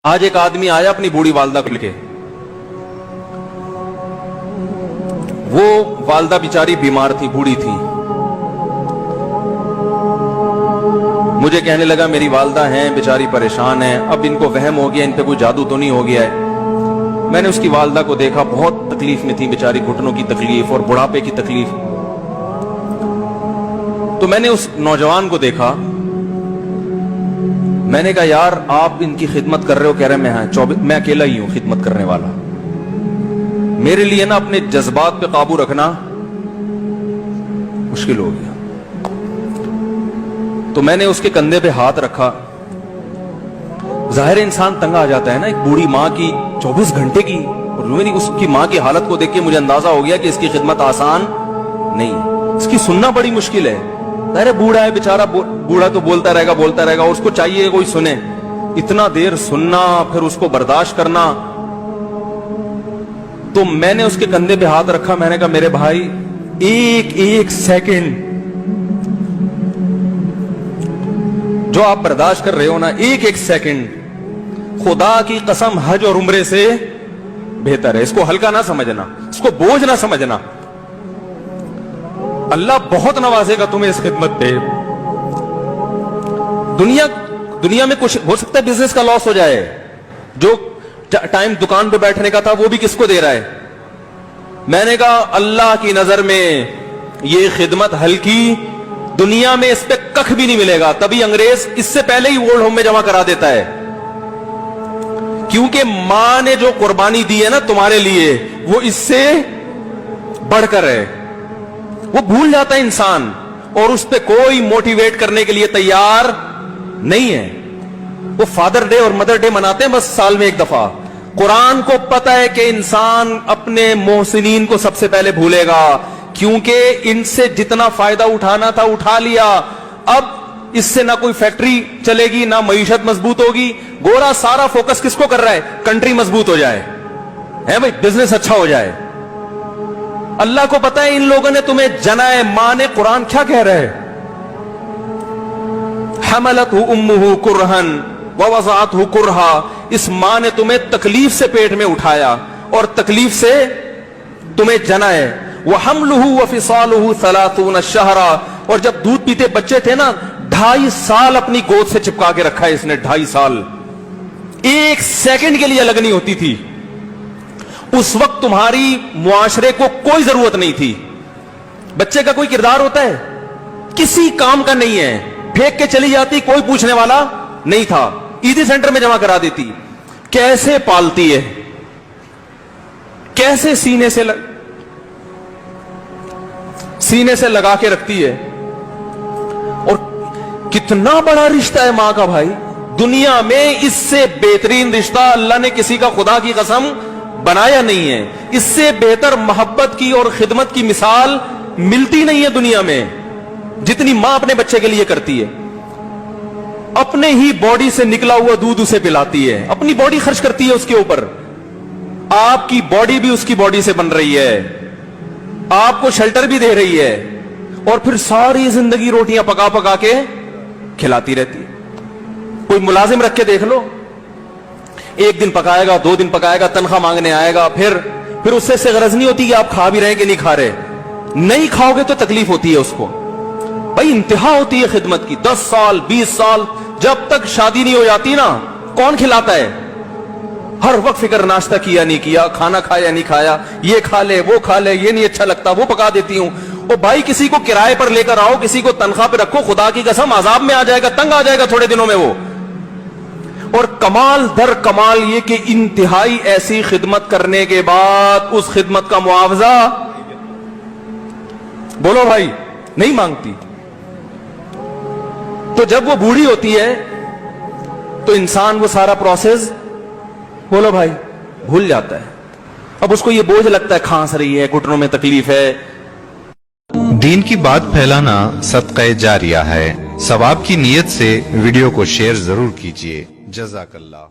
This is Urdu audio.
آج ایک آدمی آیا اپنی بوڑھی والدہ کو لے کے، وہ والدہ بیچاری بیمار تھی، بوڑھی تھی. مجھے کہنے لگا میری والدہ ہیں بیچاری پریشان ہیں، اب ان کو وہم ہو گیا، ان پہ کوئی جادو تو نہیں ہو گیا ہے. میں نے اس کی والدہ کو دیکھا، بہت تکلیف میں تھی بیچاری، گھٹنوں کی تکلیف اور بڑھاپے کی تکلیف. تو میں نے اس نوجوان کو دیکھا، میں نے کہا یار آپ ان کی خدمت کر رہے ہو؟ کہہ رہے میں اکیلا ہی ہوں خدمت کرنے والا. میرے لیے نا اپنے جذبات پہ قابو رکھنا مشکل ہو گیا. تو میں نے اس کے کندھے پہ ہاتھ رکھا. ظاہر انسان تنگ آ جاتا ہے نا، ایک بوڑھی ماں کی 24 گھنٹے کی، اور اس کی ماں کی حالت کو دیکھ کے مجھے اندازہ ہو گیا کہ اس کی خدمت آسان نہیں، اس کی سننا بڑی مشکل ہے. ظاہر بوڑھا ہے بیچارہ، بوڑھا تو بولتا رہے گا، اور اس کو چاہیے کوئی سنے. اتنا دیر سننا، پھر اس کو برداشت کرنا. تو میں نے اس کے کندھے پہ ہاتھ رکھا، میں نے کہا میرے بھائی ایک سیکنڈ جو آپ برداشت کر رہے ہو نا، ایک سیکنڈ خدا کی قسم حج اور عمرے سے بہتر ہے. اس کو ہلکا نہ سمجھنا، اس کو بوجھ نہ سمجھنا. اللہ بہت نوازے گا تمہیں اس خدمت پہ. دنیا میں کچھ ہو سکتا ہے بزنس کا لاس ہو جائے، جو ٹائم دکان پہ بیٹھنے کا تھا وہ بھی کس کو دے رہا ہے. میں نے کہا اللہ کی نظر میں یہ خدمت ہلکی، دنیا میں اس پہ کخ بھی نہیں ملے گا. تبھی انگریز اس سے پہلے ہی اولڈ ہوم میں جمع کرا دیتا ہے، کیونکہ ماں نے جو قربانی دی ہے نا تمہارے لیے، وہ اس سے بڑھ کر ہے. وہ بھول جاتا ہے انسان، اور اس پہ کوئی موٹیویٹ کرنے کے لیے تیار نہیں ہے. وہ فادر ڈے اور مدر ڈے مناتے ہیں بس سال میں ایک دفعہ. قرآن کو پتا ہے کہ انسان اپنے محسنین کو سب سے پہلے بھولے گا، کیونکہ ان سے جتنا فائدہ اٹھانا تھا اٹھا لیا. اب اس سے نہ کوئی فیکٹری چلے گی، نہ معیشت مضبوط ہوگی. گورا سارا فوکس کس کو کر رہا ہے؟ کنٹری مضبوط ہو جائے، ہے بھائی، بزنس اچھا ہو جائے. اللہ کو پتا ہے ان لوگوں نے تمہیں جنا ہے. ماں نے قرآن کیا کہہ رہا ہے؟ حملتہ امہ کرہن ووضعتہ کرہا. اس ماں نے تمہیں تکلیف سے پیٹ میں اٹھایا اور تکلیف سے تمہیں جنا ہے. وحملہ وفصالہ 30 شہرا. اور جب دودھ پیتے بچے تھے نا، 2.5 سال اپنی گود سے چپکا کے رکھا ہے اس نے. 2.5 سال، ایک سیکنڈ کے لیے الگ نہیں ہوتی تھی. اس وقت تمہاری معاشرے کو کوئی ضرورت نہیں تھی. بچے کا کوئی کردار ہوتا ہے؟ کسی کام کا نہیں ہے. پھینک کے چلی جاتی، کوئی پوچھنے والا نہیں تھا. ایدھی سینٹر میں جمع کرا دیتی. کیسے پالتی ہے، کیسے سینے سے لگا کے رکھتی ہے. اور کتنا بڑا رشتہ ہے ماں کا بھائی. دنیا میں اس سے بہترین رشتہ اللہ نے کسی کا خدا کی قسم بنایا نہیں ہے. اس سے بہتر محبت کی اور خدمت کی مثال ملتی نہیں ہے دنیا میں، جتنی ماں اپنے بچے کے لیے کرتی ہے. اپنے ہی باڈی سے نکلا ہوا دودھ اسے پلاتی ہے، اپنی باڈی خرچ کرتی ہے اس کے اوپر. آپ کی باڈی بھی اس کی باڈی سے بن رہی ہے، آپ کو شیلٹر بھی دے رہی ہے، اور پھر ساری زندگی روٹیاں پکا پکا کے کھلاتی رہتی ہے. کوئی ملازم رکھ کے دیکھ لو، 1 دن پکائے گا، 2 دن پکائے گا، تنخواہ مانگنے آئے گا. پھر اس سے غرض نہیں ہوتی کہ آپ کھا بھی رہے کہ نہیں کھا رہے. نہیں کھاؤ گے تو تکلیف ہوتی ہے اس کو. بھائی انتہا ہوتی ہے خدمت کی. 10 سال 20 سال جب تک شادی نہیں ہو جاتی نا، کون کھلاتا ہے؟ ہر وقت فکر، ناشتہ کیا نہیں کیا، کھانا کھایا نہیں کھایا، یہ کھا لے وہ کھا لے، یہ نہیں اچھا لگتا وہ پکا دیتی ہوں. او بھائی کسی کو کرائے پر لے کر آؤ، کسی کو تنخواہ پہ رکھو، خدا کی قسم عذاب میں آ جائے گا، تنگ آ جائے گا تھوڑے دنوں میں وہ. اور کمال در کمال یہ کہ انتہائی ایسی خدمت کرنے کے بعد اس خدمت کا معاوضہ بولو بھائی نہیں مانگتی. تو جب وہ بوڑھی ہوتی ہے تو انسان وہ سارا پروسیس بولو بھائی بھول جاتا ہے. اب اس کو یہ بوجھ لگتا ہے، کھانس رہی ہے، گھٹنوں میں تکلیف ہے. دین کی بات پھیلانا صدقہ جاریہ ہے. ثواب کی نیت سے ویڈیو کو شیئر ضرور کیجیے. جزاک اللہ.